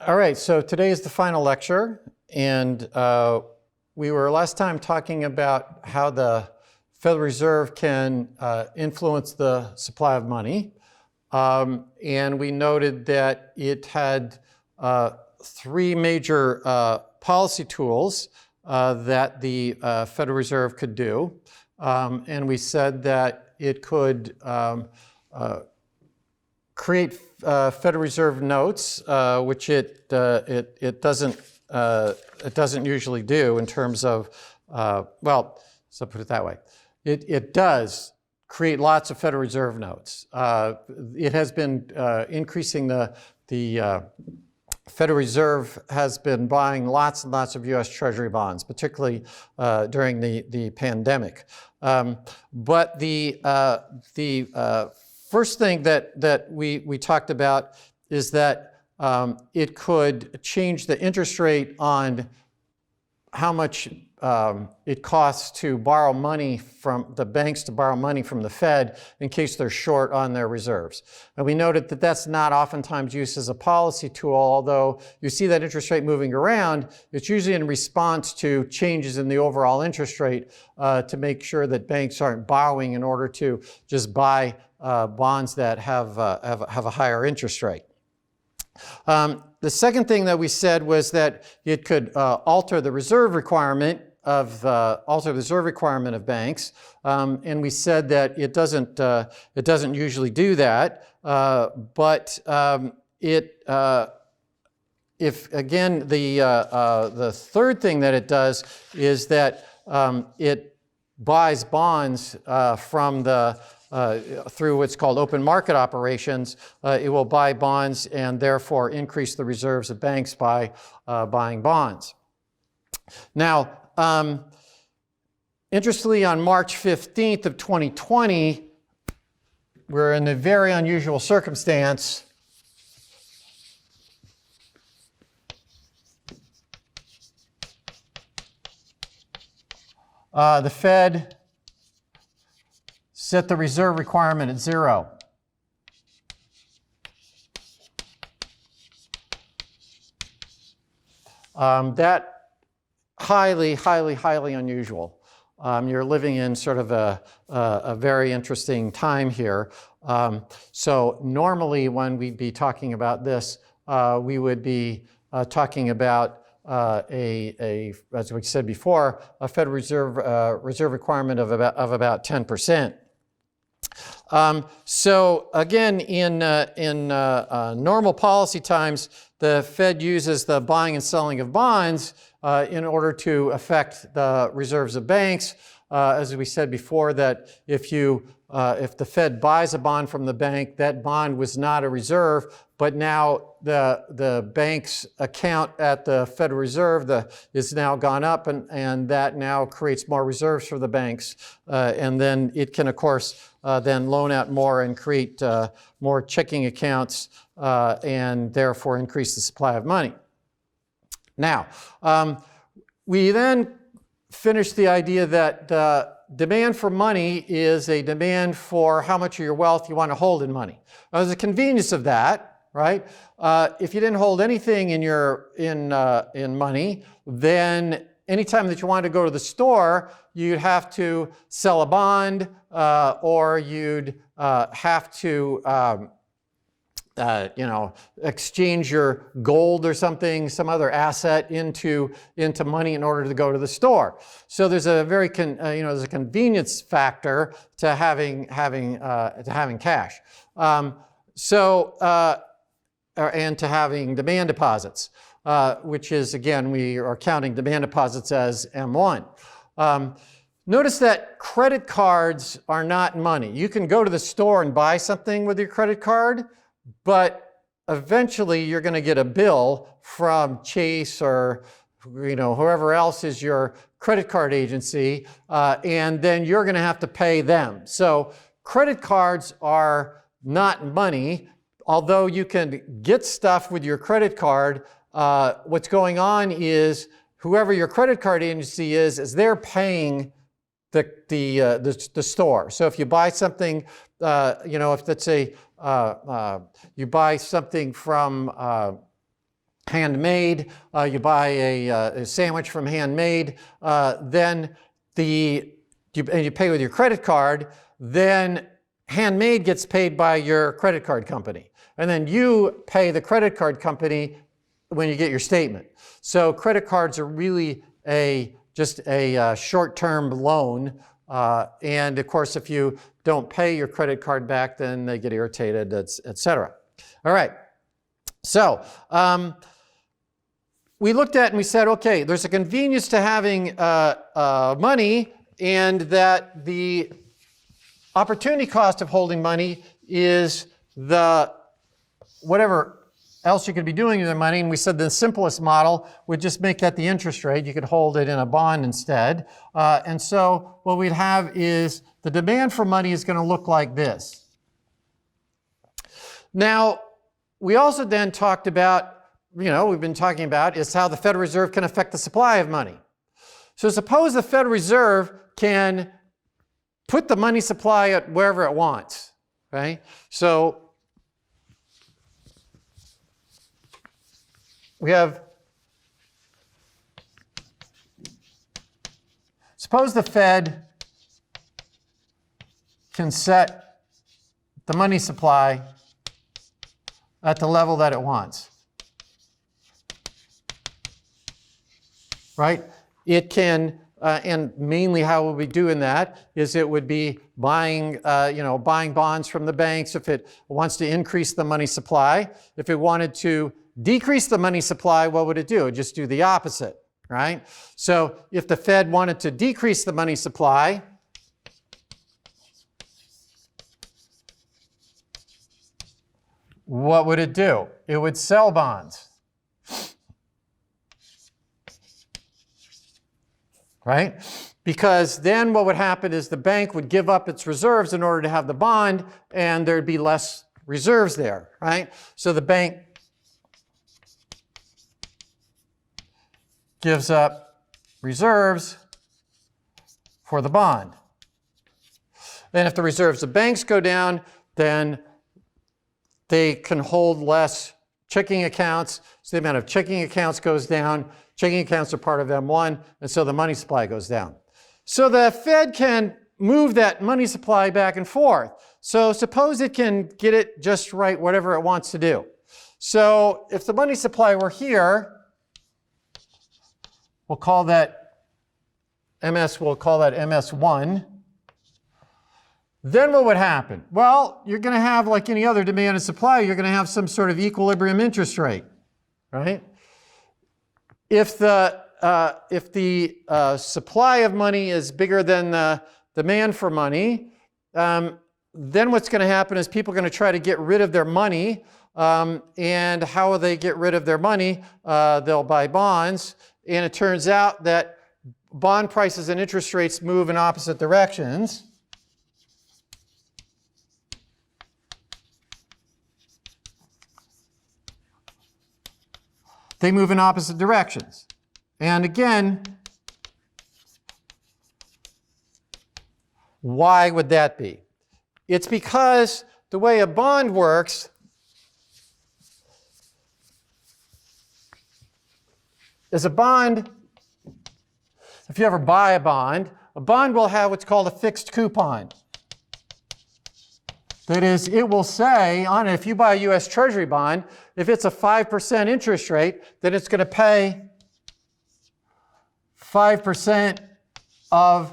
All right, so today is the final lecture, and we were last time talking about how the Federal Reserve can influence the supply of money, and we noted that it had three major policy tools that the Federal Reserve could do, and we said that it could create Federal Reserve notes, which it doesn't usually do in terms of well, so put it that way, it does create lots of Federal Reserve notes. It has been increasing the Federal Reserve has been buying lots and lots of U.S. Treasury bonds, particularly during the pandemic. But the first thing that we talked about is that it could change the interest rate on how much it costs to borrow money from the banks, to borrow money from the Fed in case they're short on their reserves. And we noted that that's not oftentimes used as a policy tool, although you see that interest rate moving around, it's usually in response to changes in the overall interest rate to make sure that banks aren't borrowing in order to just buy bonds that have a higher interest rate. The second thing that we said was that it could alter the reserve requirement of banks, and we said that it doesn't usually do that, but if again the third thing that it does is that it buys bonds from the through what's called open market operations. It will buy bonds and therefore increase the reserves of banks by buying bonds. Now, interestingly, on March 15th of 2020, we're in a very unusual circumstance. The Fed set the reserve requirement at 0. That highly unusual. You're living in sort of a very interesting time here. So normally when we'd be talking about this, we would be talking about as we said before, a Federal Reserve requirement of about 10%. So again, in normal policy times, the Fed uses the buying and selling of bonds in order to affect the reserves of banks. As we said before, that if the Fed buys a bond from the bank, that bond was not a reserve, but now the bank's account at the Federal Reserve is now gone up, and that now creates more reserves for the banks. And then it can, of course, then loan out more and create more checking accounts and therefore increase the supply of money. Now, we then finished the idea that demand for money is a demand for how much of your wealth you want to hold in money. Now, there's a convenience of that, right? If you didn't hold anything in money, then anytime that you wanted to go to the store, you'd have to sell a bond, or you'd have to exchange your gold or something, some other asset into money in order to go to the store. So there's a very there's a convenience factor to having cash. And to having demand deposits, which is, again, we are counting demand deposits as M1. Notice that credit cards are not money. You can go to the store and buy something with your credit card, but eventually you're going to get a bill from Chase or whoever else is your credit card agency, and then you're going to have to pay them. So credit cards are not money. Although you can get stuff with your credit card, what's going on is whoever your credit card agency is they're paying the store. So if you buy something, if let's say you buy something from Handmade, you buy a sandwich from Handmade, then you pay with your credit card, then Handmade gets paid by your credit card company. And then you pay the credit card company when you get your statement. So credit cards are really just a short-term loan. And of course, if you don't pay your credit card back, then they get irritated, et cetera. All right. So we looked at and we said, okay, there's a convenience to having money, and that the opportunity cost of holding money is the whatever else you could be doing with the money. And we said the simplest model would just make that the interest rate. You could hold it in a bond instead. And so what we'd have is the demand for money is going to look like this. Now, we also then talked about, we've been talking about is how the Federal Reserve can affect the supply of money. So suppose the Federal Reserve can put the money supply at wherever it wants, right? So we have, suppose the Fed can set the money supply at the level that it wants, right? It can, and mainly how it would be doing that is it would be buying, buying bonds from the banks if it wants to increase the money supply. If it wanted to decrease the money supply, what would it do? It would just do the opposite, right? So if the Fed wanted to decrease the money supply, what would it do? It would sell bonds, right? Because then what would happen is the bank would give up its reserves in order to have the bond, and there'd be less reserves there, right? So the bank gives up reserves for the bond. Then if the reserves of banks go down, then they can hold less checking accounts. So the amount of checking accounts goes down. Checking accounts are part of M1, and so the money supply goes down. So the Fed can move that money supply back and forth. So suppose it can get it just right, whatever it wants to do. So if the money supply were here, we'll call that MS1. Then what would happen? Well, you're going to have, like any other demand and supply, you're going to have some sort of equilibrium interest rate, right? If the supply of money is bigger than the demand for money, then what's going to happen is people are going to try to get rid of their money. And how will they get rid of their money? They'll buy bonds. And it turns out that bond prices and interest rates move in opposite directions. They move in opposite directions. And again, why would that be? It's because the way a bond works is a bond, if you ever buy a bond will have what's called a fixed coupon. That is, it will say on it, if you buy a U.S. Treasury bond, if it's a 5% interest rate, then it's going to pay 5% of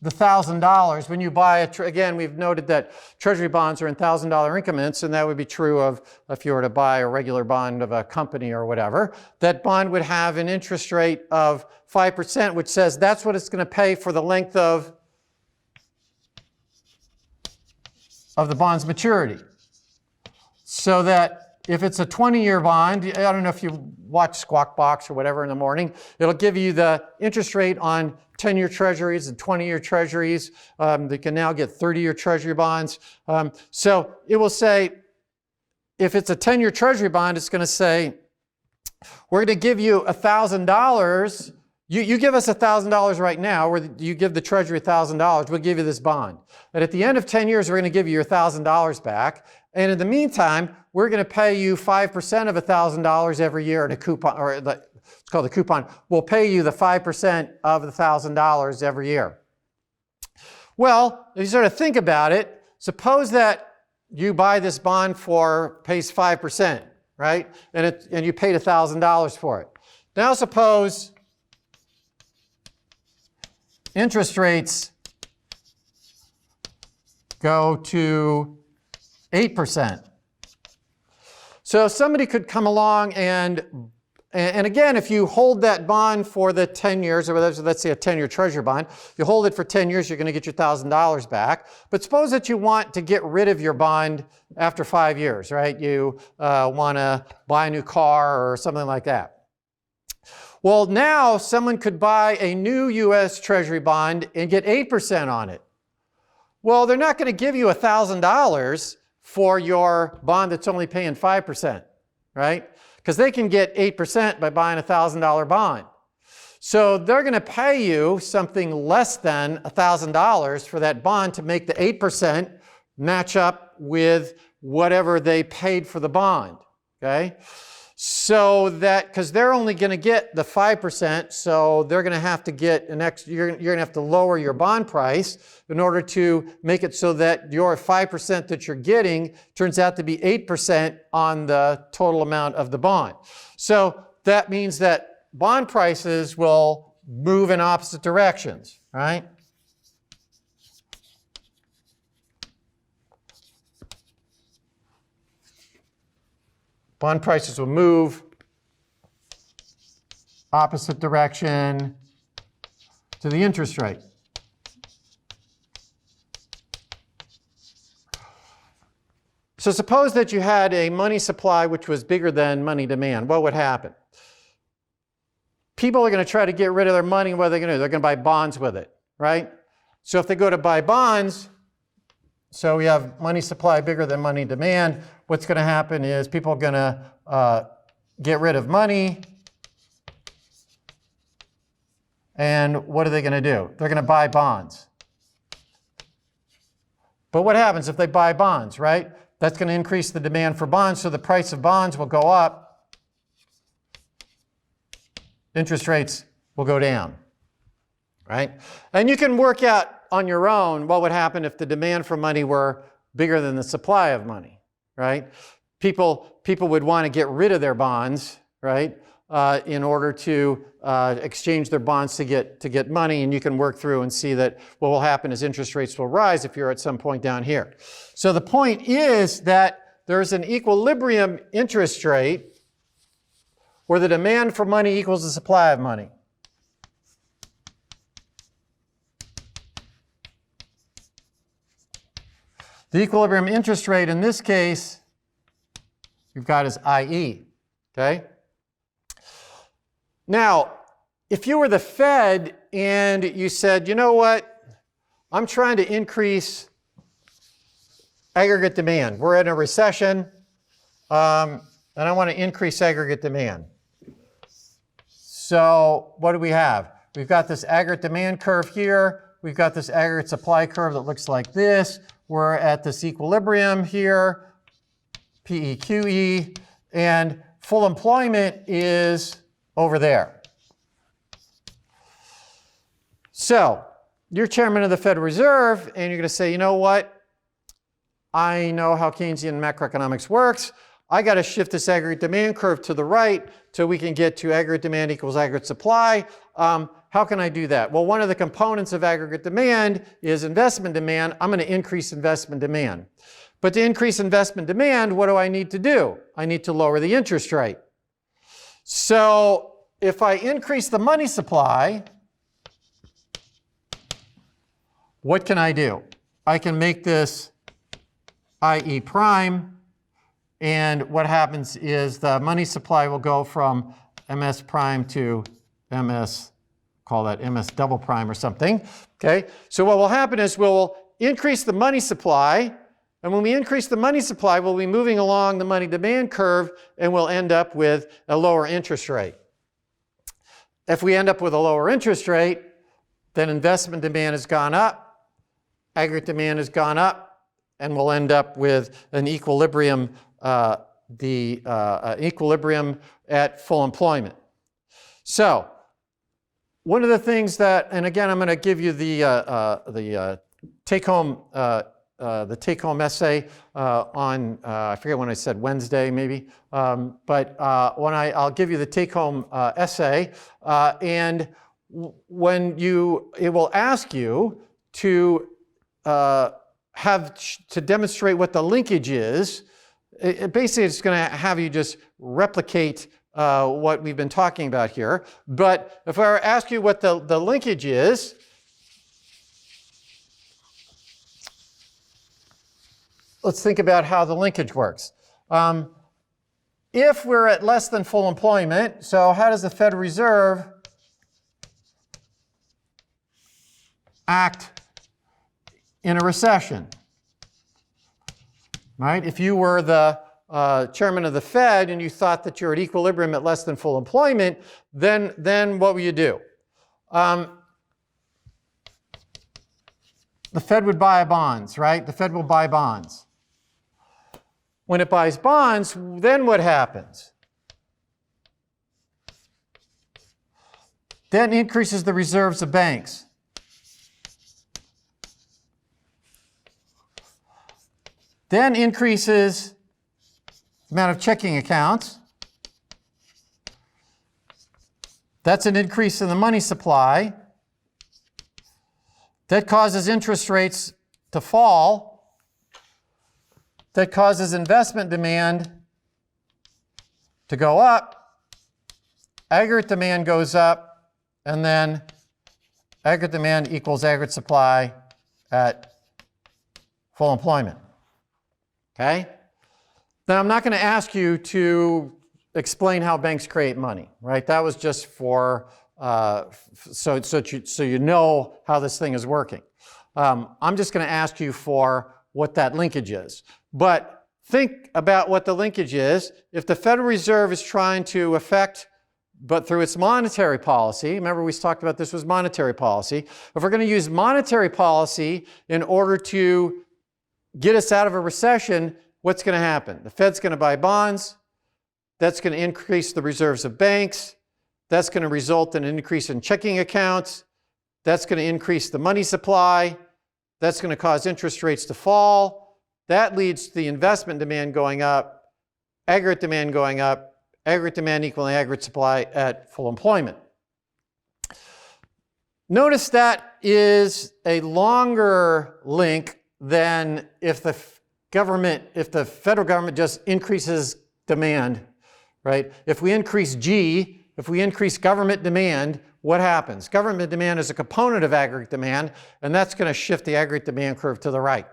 the $1,000 when you buy again, we've noted that Treasury bonds are in $1,000 increments, and that would be true of if you were to buy a regular bond of a company or whatever. That bond would have an interest rate of 5%, which says that's what it's going to pay for the length of the bond's maturity. So that if it's a 20-year bond, I don't know if you watch Squawk Box or whatever in the morning, it'll give you the interest rate on 10-year treasuries and 20-year treasuries. They can now get 30-year treasury bonds. So it will say, if it's a 10-year treasury bond, it's going to say, we're going to give you $1,000. You give us $1,000 right now, or you give the Treasury $1,000, we'll give you this bond. But at the end of 10 years, we're going to give you your $1,000 back. And in the meantime, we're going to pay you 5% of $1,000 every year in a coupon, or it's called a coupon. We'll pay you the 5% of the $1,000 every year. Well, if you sort of think about it, suppose that you buy this bond pays 5%, right? And you paid $1,000 for it. Now suppose interest rates go to 8%. So somebody could come along and again, if you hold that bond for the 10 years, or let's say a 10-year Treasury bond, you hold it for 10 years, you're going to get your $1,000 back. But suppose that you want to get rid of your bond after 5 years, right? You want to buy a new car or something like that. Well, now someone could buy a new U.S. Treasury bond and get 8% on it. Well, they're not going to give you $1,000 for your bond that's only paying 5%, right? Because they can get 8% by buying a $1,000 bond. So they're going to pay you something less than $1,000 for that bond to make the 8% match up with whatever they paid for the bond, okay? So that, because they're only going to get the 5%, so they're going to have to get an extra, you're going to have to lower your bond price in order to make it so that your 5% that you're getting turns out to be 8% on the total amount of the bond. So that means that bond prices will move in opposite directions, right? Bond prices will move opposite direction to the interest rate. So suppose that you had a money supply which was bigger than money demand. What would happen? People are going to try to get rid of their money. What are they going to do? They're going to buy bonds with it, right? So if they go to buy bonds, so we have money supply bigger than money demand, what's going to happen is people are going to get rid of money. And what are they going to do? They're going to buy bonds. But what happens if they buy bonds, right? That's going to increase the demand for bonds, so the price of bonds will go up. Interest rates will go down, right? And you can work out on your own what would happen if the demand for money were bigger than the supply of money, right? People would want to get rid of their bonds, right, in order to exchange their bonds to get money, and you can work through and see that what will happen is interest rates will rise if you're at some point down here. So the point is that there's an equilibrium interest rate where the demand for money equals the supply of money. The equilibrium interest rate in this case we've got is IE, okay? Now, if you were the Fed and you said, you know what, I'm trying to increase aggregate demand. We're in a recession, and I want to increase aggregate demand. So what do we have? We've got this aggregate demand curve here. We've got this aggregate supply curve that looks like this. We're at this equilibrium here, PEQE, and full employment is over there. So you're chairman of the Federal Reserve, and you're going to say, you know what? I know how Keynesian macroeconomics works. I got to shift this aggregate demand curve to the right so we can get to aggregate demand equals aggregate supply. How can I do that? Well, one of the components of aggregate demand is investment demand. I'm going to increase investment demand. But to increase investment demand, what do I need to do? I need to lower the interest rate. So if I increase the money supply, what can I do? I can make this IE prime, and what happens is the money supply will go from MS prime to MS, call that MS double prime or something, okay? So what will happen is we'll increase the money supply, and when we increase the money supply, we'll be moving along the money demand curve, and we'll end up with a lower interest rate. If we end up with a lower interest rate, then investment demand has gone up, aggregate demand has gone up, and we'll end up with an equilibrium, equilibrium at full employment. So one of the things that, and again, I'm going to give you the take-home essay on, I forget when I said Wednesday maybe, but I'll give you the take-home essay, and when it will ask you to demonstrate what the linkage is. Basically, it's going to have you just replicate what we've been talking about here. But if I were to ask you what the linkage is, let's think about how the linkage works. If we're at less than full employment, so how does the Federal Reserve act in a recession? Right? If you were the chairman of the Fed and you thought that you're at equilibrium at less than full employment, then what would you do? The Fed would buy bonds, right? The Fed will buy bonds. When it buys bonds, then what happens? Then increases the reserves of banks. Then increases the amount of checking accounts. That's an increase in the money supply. That causes interest rates to fall. That causes investment demand to go up. Aggregate demand goes up, and then aggregate demand equals aggregate supply at full employment. Okay? Now, I'm not going to ask you to explain how banks create money, right? That was just for so you know how this thing is working. I'm just going to ask you for what that linkage is. But think about what the linkage is. If the Federal Reserve is trying to affect, but through its monetary policy, remember we talked about this was monetary policy. If we're going to use monetary policy in order to get us out of a recession, what's going to happen? The Fed's going to buy bonds. That's going to increase the reserves of banks. That's going to result in an increase in checking accounts. That's going to increase the money supply. That's going to cause interest rates to fall. That leads to the investment demand going up, aggregate demand going up, aggregate demand equaling aggregate supply at full employment. Notice that is a longer link than if the federal government just increases demand, right? If we increase G, if we increase government demand, what happens? Government demand is a component of aggregate demand, and that's going to shift the aggregate demand curve to the right.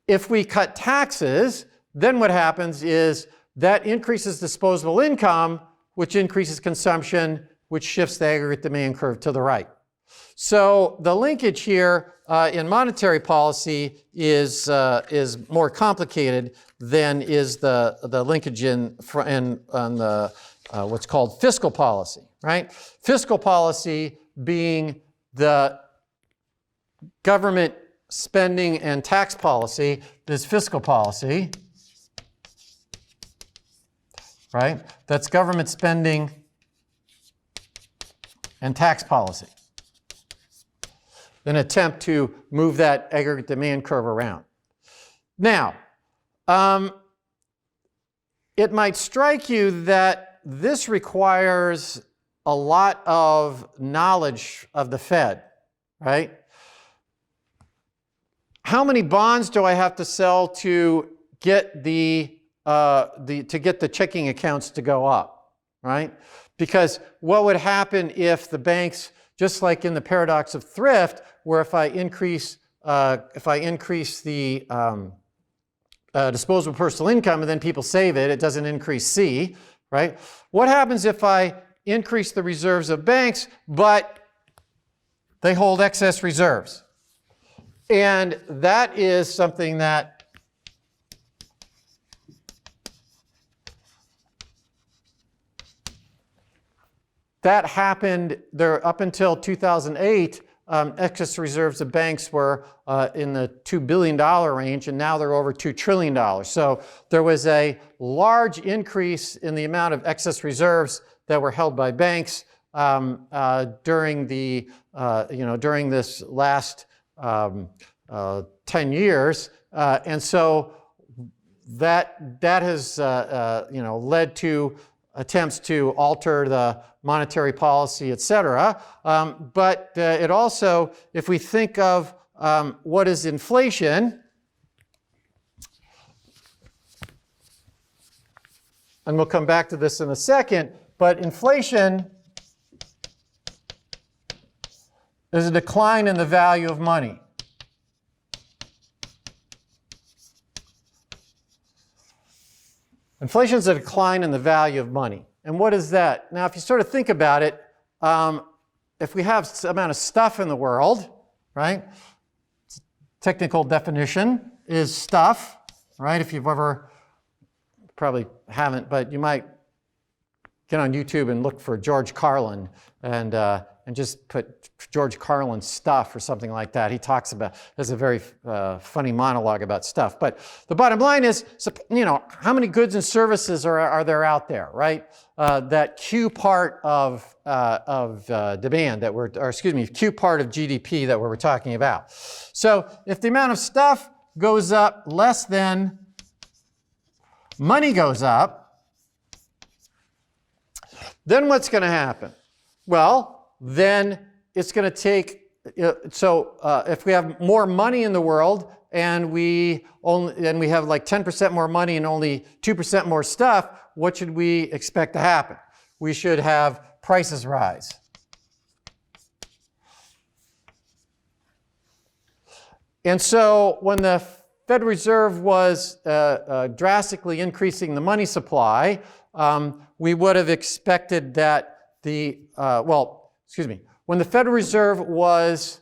If we cut taxes, then what happens is that increases disposable income, which increases consumption, which shifts the aggregate demand curve to the right. So the linkage here in monetary policy is more complicated than is the linkage on the what's called fiscal policy, right? Fiscal policy being the government spending and tax policy is fiscal policy, right? That's government spending and tax policy. An attempt to move that aggregate demand curve around. Now, it might strike you that this requires a lot of knowledge of the Fed, right? How many bonds do I have to sell to get the checking accounts to go up, right? Because what would happen if the banks, just like in the paradox of thrift, where if I increase the disposable personal income and then people save it, it doesn't increase C, right? What happens if I increase the reserves of banks, but they hold excess reserves? And that is something that that happened there up until 2008. Excess reserves of banks were in the $2 billion range, and now they're over $2 trillion. So there was a large increase in the amount of excess reserves that were held by banks during this last 10 years. And so that has led to attempts to alter the monetary policy, et cetera. But it also, if we think of what is inflation, and we'll come back to this in a second, but inflation is a decline in the value of money. Inflation is a decline in the value of money. And what is that? Now, if you sort of think about it, if we have some amount of stuff in the world, right? Technical definition is stuff, right? If you've ever, probably haven't, but you might get on YouTube and look for George Carlin and just put George Carlin stuff or something like that. He talks about, there's a very funny monologue about stuff. But the bottom line is, how many goods and services are there out there, right? That Q part of demand that Q part of GDP that we're talking about. So if the amount of stuff goes up less than money goes up, then what's going to happen? Well, then it's going to take, if we have more money in the world and we have like 10% more money and only 2% more stuff, what should we expect to happen? We should have prices rise. And so when the Federal Reserve was drastically increasing the money supply, we would have expected that when the Federal Reserve was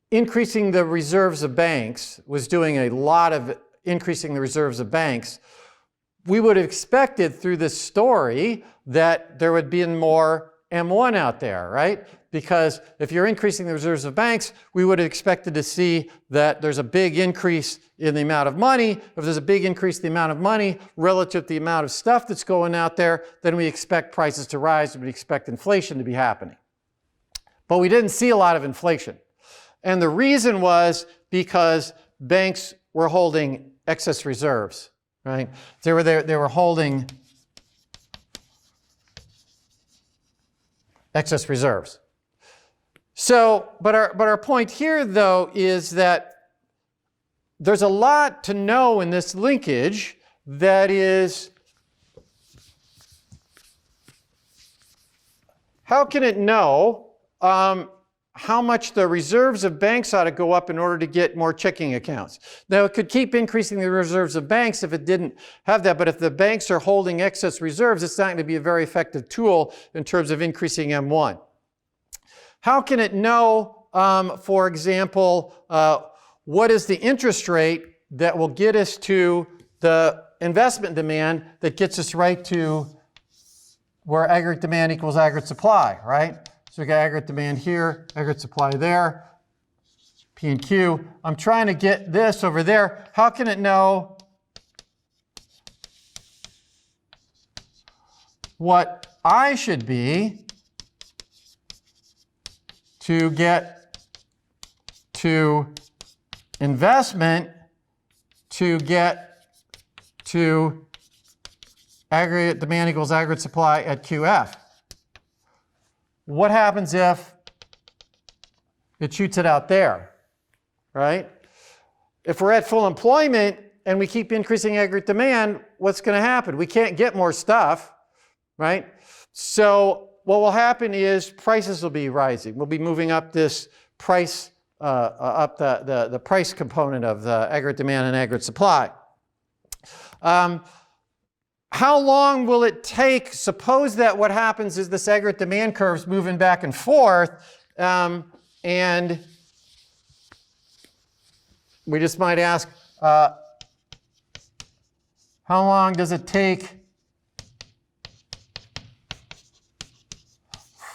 increasing the reserves of banks, was doing a lot of increasing the reserves of banks, we would have expected through this story that there would be more M1 out there, right? Because if you're increasing the reserves of banks, we would have expected to see that there's a big increase in the amount of money. If there's a big increase in the amount of money relative to the amount of stuff that's going out there, then we expect prices to rise, and we expect inflation to be happening. But we didn't see a lot of inflation. And the reason was because banks were holding excess reserves, right? They were holding excess reserves. So, but our point here, though, is that there's a lot to know in this linkage that is, how can it know how much the reserves of banks ought to go up in order to get more checking accounts? Now, it could keep increasing the reserves of banks if it didn't have that, but if the banks are holding excess reserves, it's not going to be a very effective tool in terms of increasing M1. How can it know, for example, what is the interest rate that will get us to the investment demand that gets us right to where aggregate demand equals aggregate supply, right? So we got aggregate demand here, aggregate supply there, P and Q. I'm trying to get this over there. How can it know what I should be to get to investment to get to aggregate demand equals aggregate supply at QF? What happens if it shoots it out there, right? If we're at full employment and we keep increasing aggregate demand, what's going to happen? We can't get more stuff, right? So what will happen is prices will be rising. We'll be moving up this price, up the price component of the aggregate demand and aggregate supply. How long will it take? Suppose that what happens is this aggregate demand curve's moving back and forth, and we just might ask, how long does it take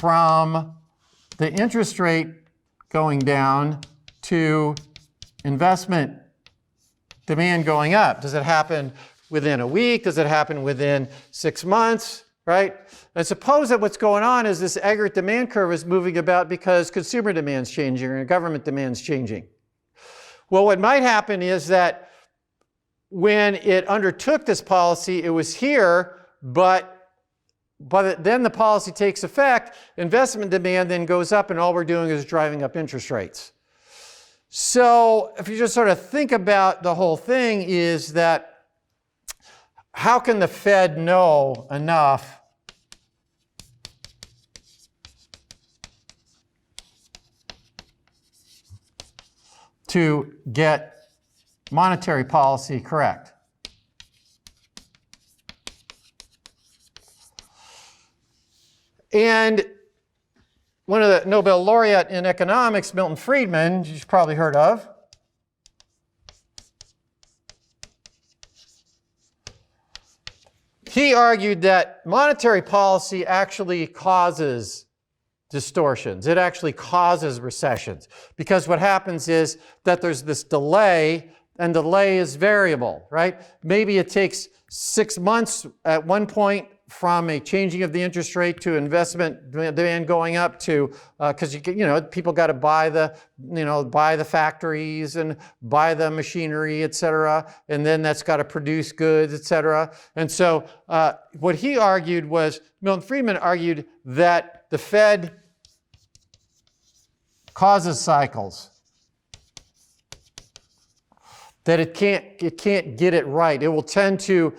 from the interest rate going down to investment demand going up? Does it happen within a week? Does it happen within 6 months? Right? And suppose that what's going on is this aggregate demand curve is moving about because consumer demand's changing or government demand's changing. Well, what might happen is that when it undertook this policy, it was here, but then the policy takes effect, investment demand then goes up, and all we're doing is driving up interest rates. So if you just sort of think about the whole thing, is that how can the Fed know enough to get monetary policy correct? And one of the Nobel laureate in economics, Milton Friedman, you've probably heard of, he argued that monetary policy actually causes distortions. It actually causes recessions, because what happens is that there's this delay, and delay is variable, right? Maybe it takes 6 months at one point from a changing of the interest rate to investment demand going up to, because people got to buy the factories and buy the machinery, et cetera, and then that's got to produce goods, et cetera. And so what he argued was, Milton Friedman argued that the Fed causes cycles, that it can't get it right. It will tend to,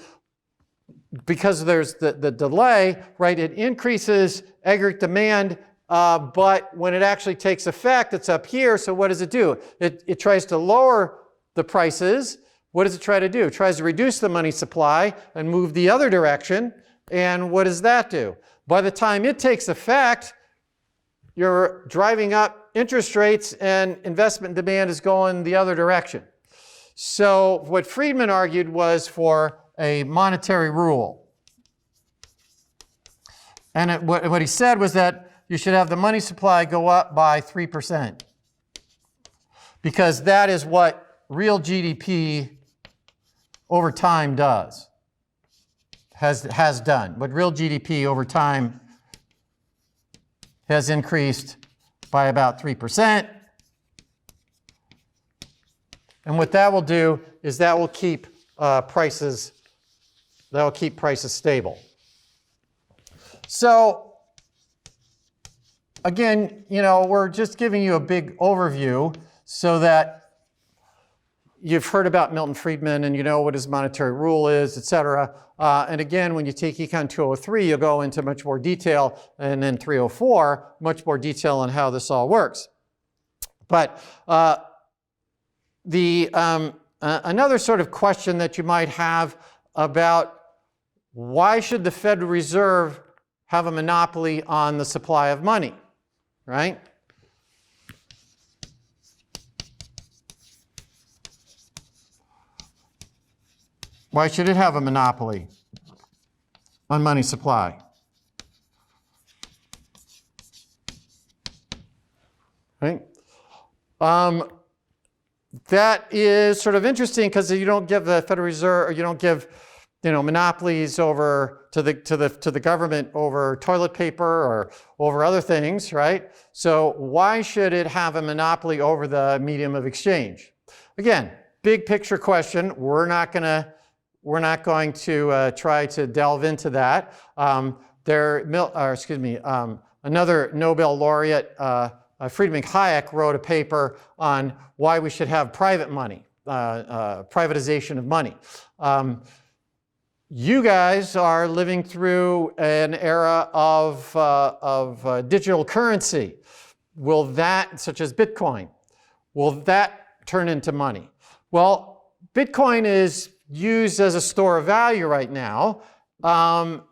because there's the delay, right? It increases aggregate demand, but when it actually takes effect, it's up here. So what does it do? It tries to lower the prices. What does it try to do? It tries to reduce the money supply and move the other direction. And what does that do? By the time it takes effect, you're driving up interest rates and investment demand is going the other direction. So what Friedman argued was for a monetary rule. And what he said was that you should have the money supply go up by 3%, because that is what real GDP over time does, has done. What real GDP over time has increased by about 3%. And what that will do is that will keep prices stable. So again, we're just giving you a big overview so that you've heard about Milton Friedman and you know what his monetary rule is, et cetera. And again, when you take ECON 203, you'll go into much more detail, and then 304, much more detail on how this all works. But another sort of question that you might have about why should the Federal Reserve have a monopoly on the supply of money, right? Why should it have a monopoly on money supply? Right? That is sort of interesting, because you don't give the Federal Reserve, or you don't give monopolies over to the government over toilet paper or over other things, right? So why should it have a monopoly over the medium of exchange? Again, big picture question. We're not going to try to delve into that. Another Nobel laureate, Friedrich Hayek, wrote a paper on why we should have private money, privatization of money. You guys are living through an era of digital currency. Will that, such as Bitcoin, will that turn into money? Well, Bitcoin is used as a store of value right now.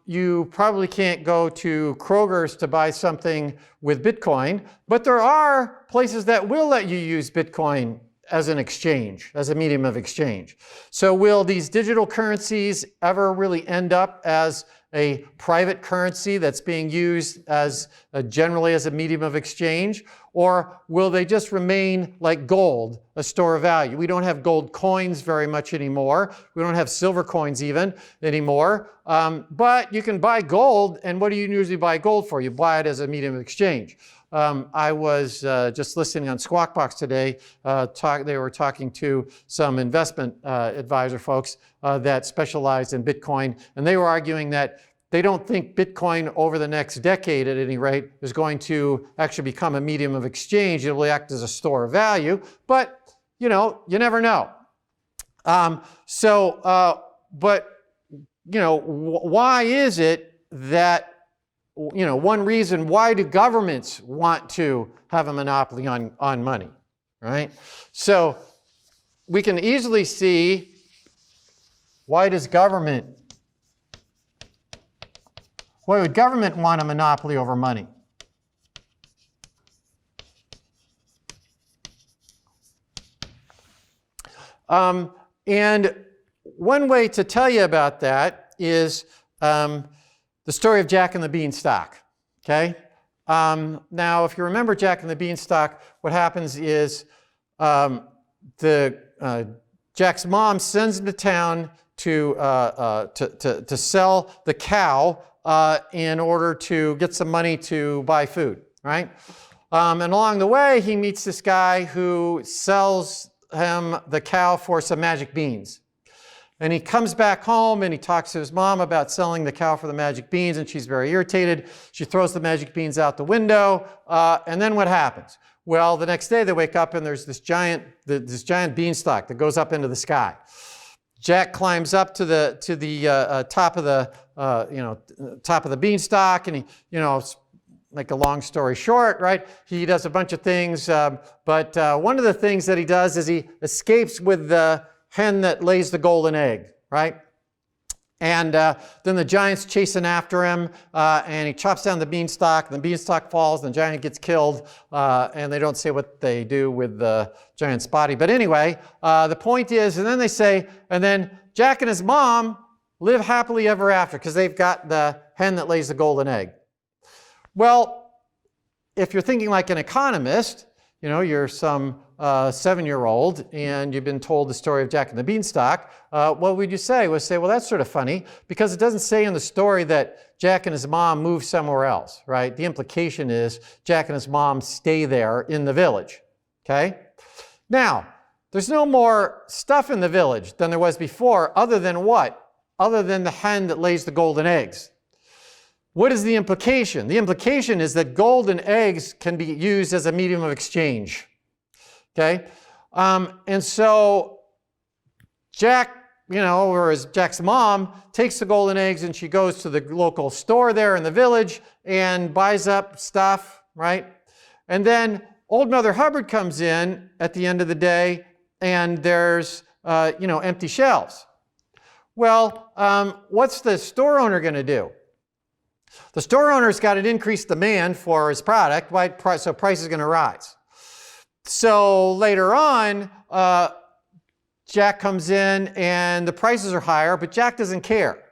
You probably can't go to Kroger's to buy something with Bitcoin, but there are places that will let you use Bitcoin as an exchange, as a medium of exchange. So will these digital currencies ever really end up as a private currency that's being used as generally as a medium of exchange? Or will they just remain like gold, a store of value? We don't have gold coins very much anymore. We don't have silver coins even anymore. But you can buy gold, and what do you usually buy gold for? You buy it as a medium of exchange. I was just listening on Squawk Box today. They were talking to some investment advisor folks that specialize in Bitcoin, and they were arguing that they don't think Bitcoin over the next decade, at any rate, is going to actually become a medium of exchange. It will act as a store of value, but you know, you never know. But you know, why is it that, you know, one reason why do governments want to have a monopoly on money, right? So we can easily see, why would government want a monopoly over money? And one way to tell you about that is the story of Jack and the Beanstalk, okay? Now, if you remember Jack and the Beanstalk, what happens is Jack's mom sends him to town to sell the cow in order to get some money to buy food, right? And along the way, he meets this guy who sells him the cow for some magic beans. And he comes back home and he talks to his mom about selling the cow for the magic beans, and she's very irritated. She throws the magic beans out the window, and then what happens? Well, the next day they wake up and there's this giant beanstalk that goes up into the sky. Jack climbs up to the top of the beanstalk, and he, you know, make a long story short, right? He does a bunch of things, but one of the things that he does is he escapes with the hen that lays the golden egg, right? And then the giant's chasing after him, and he chops down the beanstalk, and the beanstalk falls, and the giant gets killed, and they don't say what they do with the giant's body. But anyway, the point is, and then they say, and then Jack and his mom live happily ever after, because they've got the hen that lays the golden egg. Well, if you're thinking like an economist, you know, you're some 7-year-old and you've been told the story of Jack and the Beanstalk, what would you say? We'd say, well, that's sort of funny, because it doesn't say in the story that Jack and his mom moved somewhere else, right? The implication is Jack and his mom stay there in the village, okay? Now, there's no more stuff in the village than there was before, other than what? Other than the hen that lays the golden eggs. What is the implication? The implication is that golden eggs can be used as a medium of exchange. Okay? And so Jack, you know, or Jack's mom takes the golden eggs and she goes to the local store there in the village and buys up stuff, right? And then Old Mother Hubbard comes in at the end of the day and there's, you know, empty shelves. Well, what's the store owner going to do? The store owner's got an increased demand for his product, right? So price is going to rise. So later on, Jack comes in and the prices are higher, but Jack doesn't care.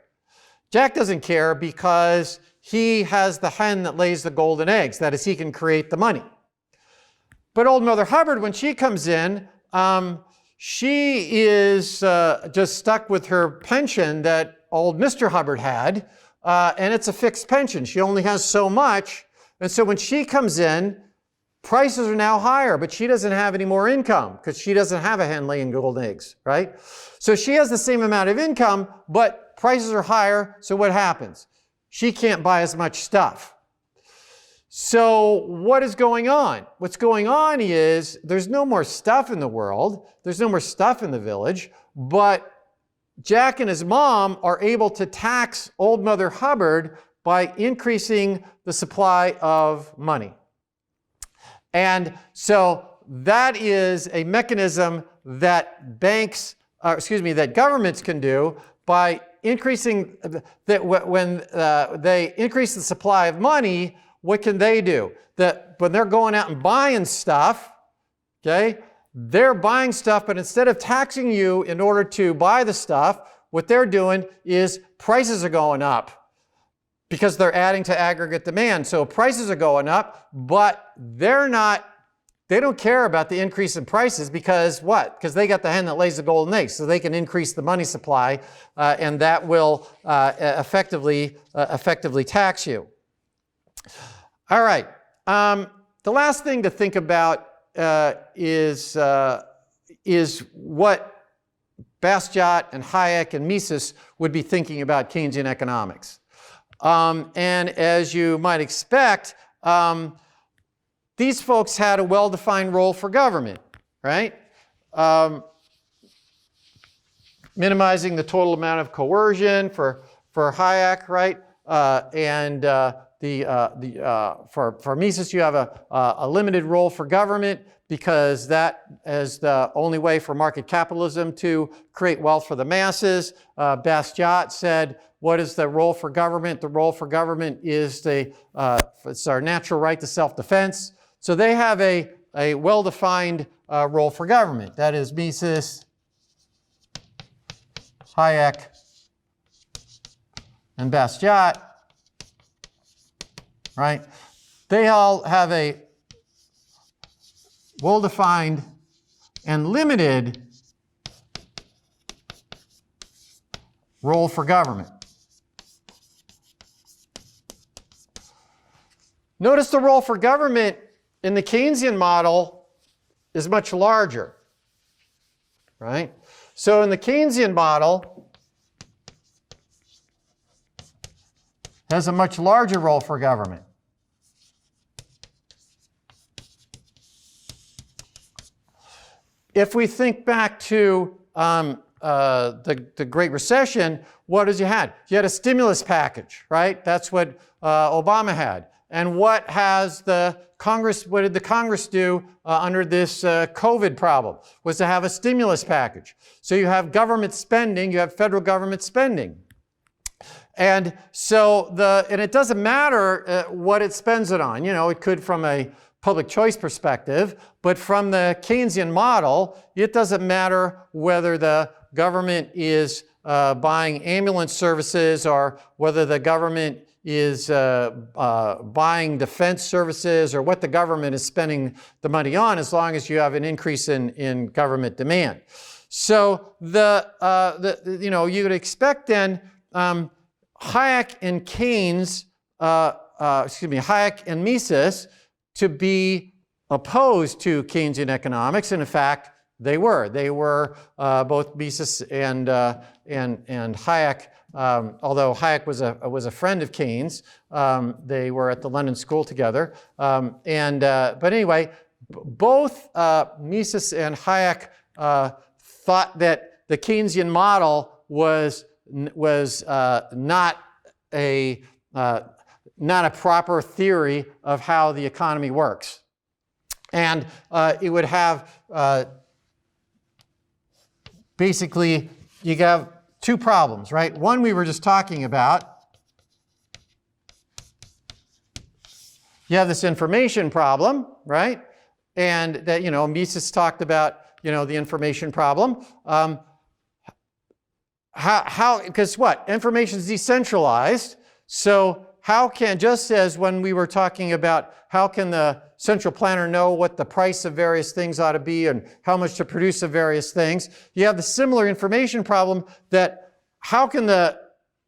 Jack doesn't care because he has the hen that lays the golden eggs. That is, he can create the money. But Old Mother Hubbard, when she comes in, she is just stuck with her pension that old Mr. Hubbard had. And it's a fixed pension. She only has so much. And so when she comes in, prices are now higher, but she doesn't have any more income because she doesn't have a hen laying golden eggs, right? So she has the same amount of income, but prices are higher. So what happens? She can't buy as much stuff. So what is going on? What's going on is there's no more stuff in the world. There's no more stuff in the village, but Jack and his mom are able to tax Old Mother Hubbard by increasing the supply of money. And so that is a mechanism that that governments can do by increasing that. When they increase the supply of money, what can they do? That when they're going out and buying stuff, okay, they're buying stuff, but instead of taxing you in order to buy the stuff, what they're doing is prices are going up. because they're adding to aggregate demand. So prices are going up, but they don't care about the increase in prices because what? Because they got the hen that lays the golden eggs, so they can increase the money supply, and that will effectively tax you. All right. The last thing to think about is what Bastiat and Hayek and Mises would be thinking about Keynesian economics. And as you might expect, these folks had a well-defined role for government, right? Minimizing the total amount of coercion for Hayek, right? For Mises, you have a limited role for government because that is the only way for market capitalism to create wealth for the masses. Bastiat said, what is the role for government? The role for government is it's our natural right to self-defense. So they have a well-defined role for government. That is Mises, Hayek, and Bastiat, right? They all have a well-defined and limited role for government. Notice the role for government in the Keynesian model is much larger, right? So in the Keynesian model, has a much larger role for government. If we think back to the Great Recession, what did you had? You had a stimulus package, right? That's what Obama had. And what did the Congress do under this COVID problem? Was to have a stimulus package. So you have government spending, you have federal government spending. And so it doesn't matter what it spends it on. You know, it could from a public choice perspective, but from the Keynesian model, it doesn't matter whether the government is buying ambulance services or whether the government is buying defense services or what the government is spending the money on, as long as you have an increase in government demand. So you would expect then Hayek and Hayek and Mises to be opposed to Keynesian economics, and in fact, they were. They were both Mises and Hayek. Although Hayek was a friend of Keynes, they were at the London School together. But anyway, both Mises and Hayek thought that the Keynesian model was not a proper theory of how the economy works, and it would have basically you have two problems, right? One we were just talking about. You have this information problem, right? And that, Mises talked about, the information problem. Because what? Information is decentralized. So how can, just as when we were talking about how can the central planner know what the price of various things ought to be and how much to produce of various things, you have the similar information problem that how can the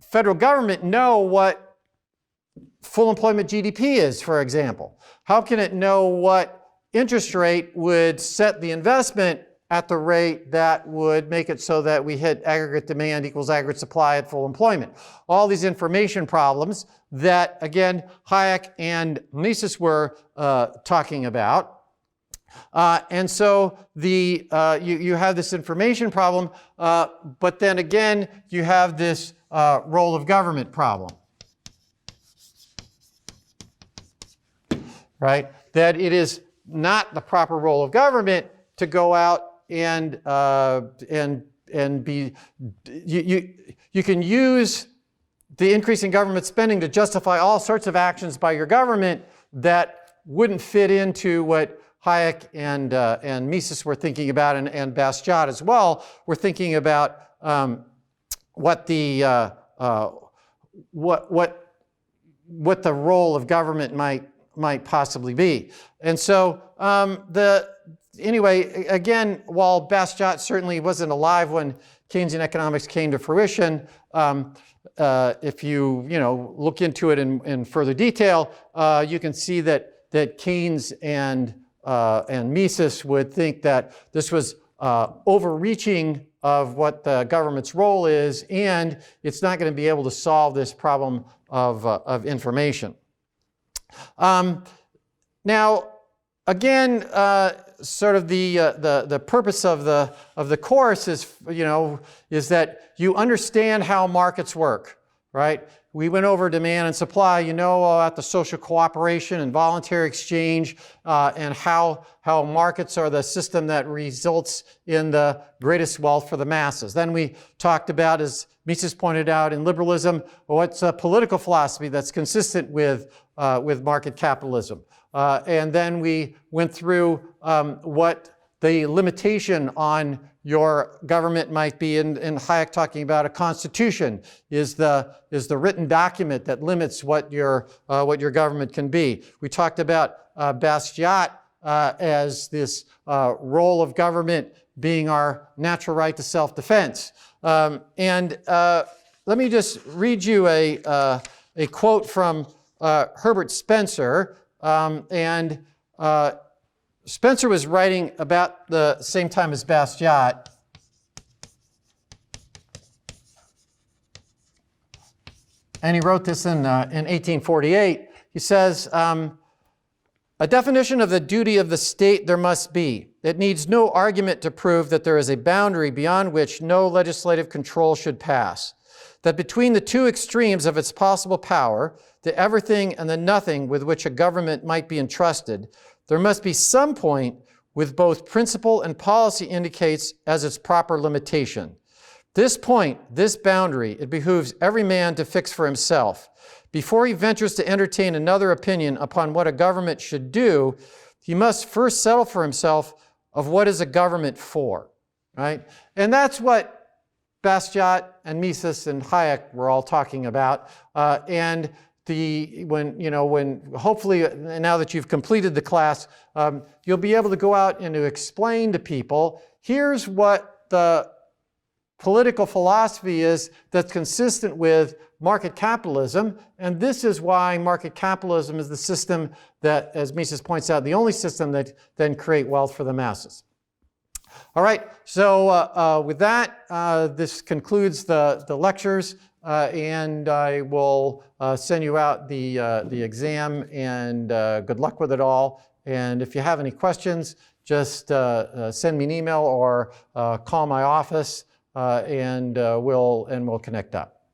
federal government know what full employment GDP is, for example? How can it know what interest rate would set the investment at the rate that would make it so that we hit aggregate demand equals aggregate supply at full employment? All these information problems that, again, Hayek and Mises were talking about. And so you have this information problem, but then again, you have this role of government problem, right? That it is not the proper role of government to go out and be, you can use the increase in government spending to justify all sorts of actions by your government that wouldn't fit into what Hayek and Mises were thinking about, and Bastiat as well were thinking about what what the role of government might possibly be. And so anyway, again, while Bastiat certainly wasn't alive when Keynesian economics came to fruition, if you look into it in further detail, you can see that Keynes and Mises would think that this was overreaching of what the government's role is, and it's not going to be able to solve this problem of information. Now, again, sort of the purpose of the course is is that you understand how markets work, right? We went over demand and supply, about the social cooperation and voluntary exchange, and how markets are the system that results in the greatest wealth for the masses. Then we talked about, as Mises pointed out, in liberalism, what's a political philosophy that's consistent with market capitalism. And then we went through what the limitation on your government might be, and Hayek talking about a constitution is the written document that limits what your government can be. We talked about Bastiat as this role of government being our natural right to self-defense. And let me just read you a quote from Herbert Spencer. Spencer was writing about the same time as Bastiat. And he wrote this in 1848. He says, a definition of the duty of the state there must be. It needs no argument to prove that there is a boundary beyond which no legislative control should pass. That between the two extremes of its possible power, the everything and the nothing with which a government might be entrusted, there must be some point with both principle and policy indicates as its proper limitation. This point, this boundary, it behooves every man to fix for himself. Before he ventures to entertain another opinion upon what a government should do, he must first settle for himself of what is a government for, right? And that's what Bastiat and Mises and Hayek were all talking about. When hopefully now that you've completed the class, you'll be able to go out and to explain to people, here's what the political philosophy is that's consistent with market capitalism, and this is why market capitalism is the system that, as Mises points out, the only system that then create wealth for the masses. All right, so with that, this concludes the lectures. And I will send you out the exam, and good luck with it all. And if you have any questions, just send me an email or call my office, and we'll connect up.